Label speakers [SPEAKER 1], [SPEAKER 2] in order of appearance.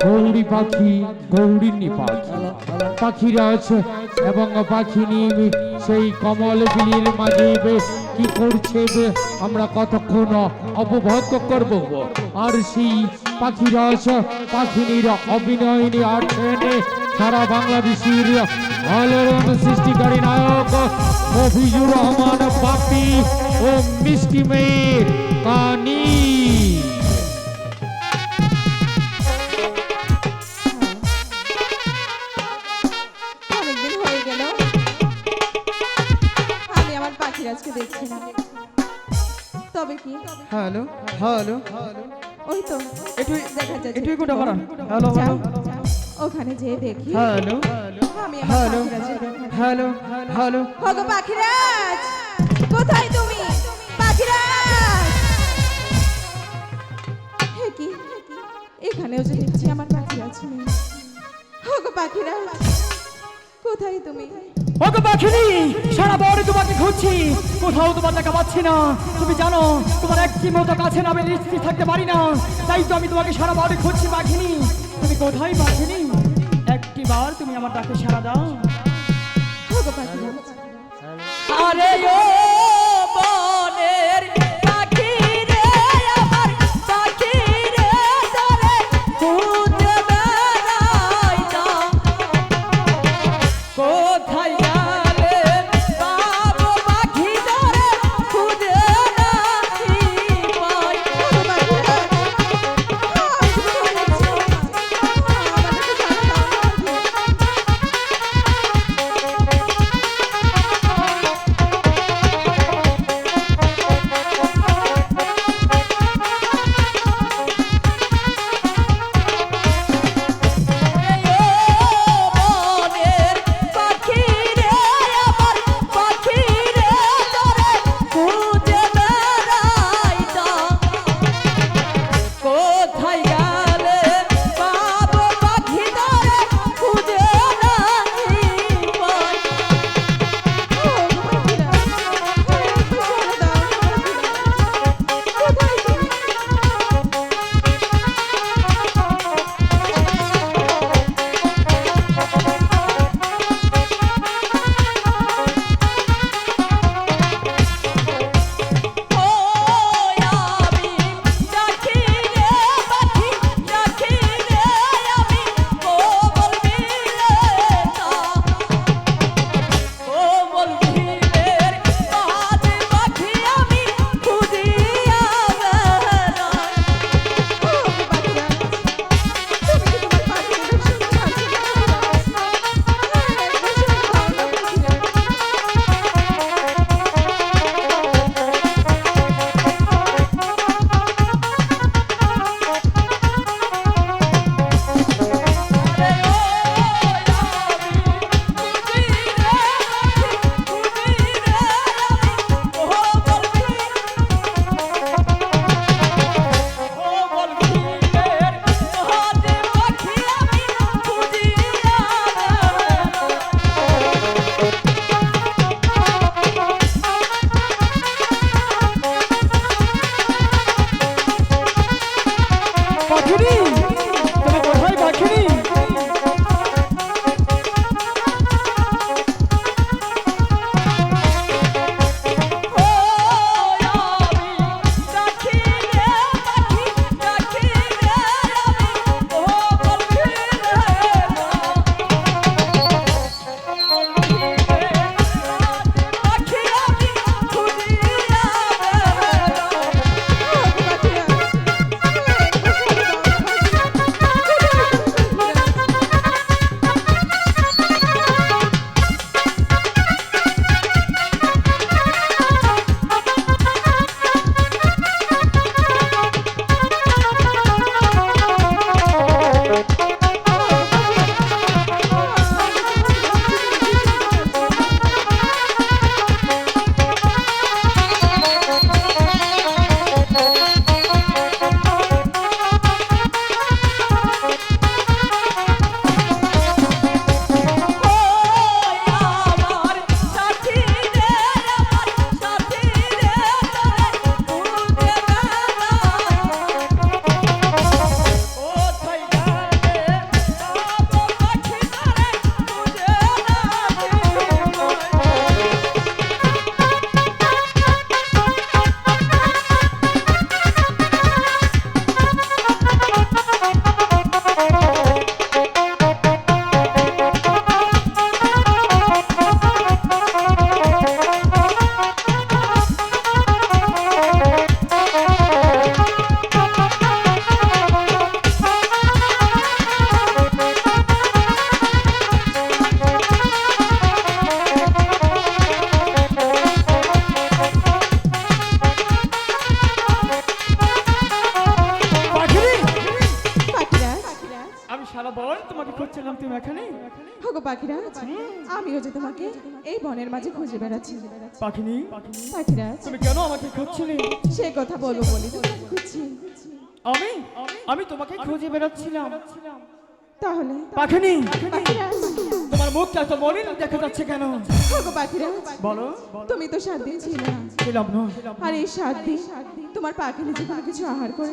[SPEAKER 1] গৌরী পাখি, গৌরিণী পাখি, পাখিরাজ এবং পাখিনী সেই কমল বিলির মাঝে কি করছে আমরা কতক্ষণ অবগত করব। আর সেই পাখিরাজ পাখিনীর অভিনয় নিয়ে আছেন সারা বাংলাদেশের আলোড়ন সৃষ্টিকারী নায়ক মফিজুর রহমান বাপি ও মিষ্টি মেয়ের কানি।
[SPEAKER 2] অনেকদিন হয়ে গেল আমি আমার পাখিরাজকে দেখছি না। তবে কি
[SPEAKER 3] হ্যালো হ্যালো
[SPEAKER 2] ওই তো
[SPEAKER 3] একটু
[SPEAKER 2] দেখা যাচ্ছে
[SPEAKER 3] একটু একটু করা হ্যালো হ্যালো
[SPEAKER 2] ওখানে যে দেখি
[SPEAKER 3] হ্যালো
[SPEAKER 2] আমি আমার
[SPEAKER 3] হ্যালো
[SPEAKER 2] পাখিরাজকে দেখি।
[SPEAKER 3] হ্যালো হ্যালো
[SPEAKER 2] ওগো পাখিরাজ, কোথায় তুমি? পাখিরাজ, হে কি এখানেও যে দেখছি আমার পাখিরাজ নেই। ওগো পাখিরাজ, কোথায় তুমি?
[SPEAKER 3] ওগো পাখিনি, সারা বড় তোমাকে খুঁজছি, কোথাও তোমার দেখা পাচ্ছি না। তুমি জানো তোমার একটি মতো কাছে না আমি নিশ্চিত থাকতে পারি না, তাই তো আমি তোমাকে সারা বড় খুঁজছি। পাখিনি, তুমি কোথায় পাখিনি? একটি বার তুমি আমার ডাকে সাড়া দাও।
[SPEAKER 2] ওগো পাখিরাজ,
[SPEAKER 3] আরে ও বনের পাখি রে, আমার পাখি রে, তোরে খুঁজে বেড়াই না, কোথায় গেলে বাবু পাখি তোরে খুঁজে নাহি পাই।
[SPEAKER 2] ওগো পাখিরাজ, আমি কোথায় যাচ্ছি? আমাকে তো জানা দাও না।
[SPEAKER 3] সারা বন তোমাকে খুঁজছিলাম, তুমি এখানে?
[SPEAKER 2] ওগো পাখিরাজ, আমিও যে তোমাকে এই বনের মাঝে খুঁজে বেড়াচ্ছি।
[SPEAKER 3] পাখিনি,
[SPEAKER 2] পাখিরাজ,
[SPEAKER 3] তুমি কেন আমাকে খুঁজছিলে?
[SPEAKER 2] সে কথা বলবো বলি তো তোমাকে খুঁজছি।
[SPEAKER 3] আমি আমি তোমাকে খুঁজে বেড়াচ্ছিলাম।
[SPEAKER 2] তাহলে
[SPEAKER 3] পাখিনি,
[SPEAKER 2] পাখিরাজ,
[SPEAKER 3] তোমার মুখটা তো মলিন দেখা যাচ্ছে কেন?
[SPEAKER 2] ওগো পাখিরাজ,
[SPEAKER 3] বলো।
[SPEAKER 2] তুমি তো 7 দিন ছিলে না,
[SPEAKER 3] ছিলাম না।
[SPEAKER 2] আর এই 7 দিন তোমার পাখিনি যে কোনো কিছু আহার করে